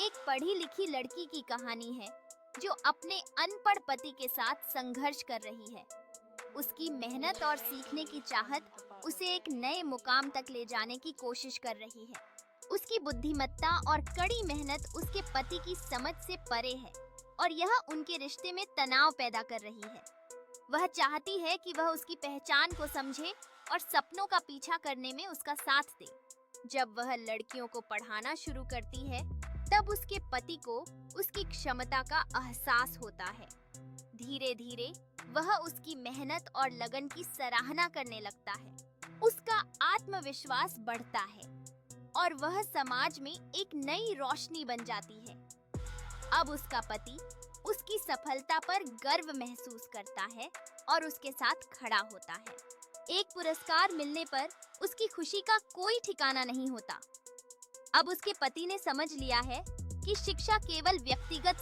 एक पढ़ी लिखी लड़की की कहानी है जो अपने अनपढ़ पति के साथ संघर्ष कर रही है। उसकी मेहनत और सीखने की चाहत उसे एक नए मुकाम तक ले जाने की कोशिश कर रही है। उसकी बुद्धिमत्ता और कड़ी मेहनत उसके पति की समझ से परे है और यह उनके रिश्ते में तनाव पैदा कर रही है। वह चाहती है कि वह उसकी पहचान को समझे और सपनों का पीछा करने में उसका साथ दे। जब वह लड़कियों को पढ़ाना शुरू करती है, तब उसके पति को उसकी क्षमता का एहसास होता है। धीरे धीरे वह उसकी मेहनत और लगन की सराहना करने लगता है। उसका आत्मविश्वास बढ़ता है और वह समाज में एक नई रोशनी बन जाती है। अब उसका पति उसकी सफलता पर गर्व महसूस करता है और उसके साथ खड़ा होता है। एक पुरस्कार मिलने पर उसकी खुशी का कोई ठिकाना नहीं होता। अब उसके पति ने समझ लिया है कि शिक्षा केवल व्यक्तिगत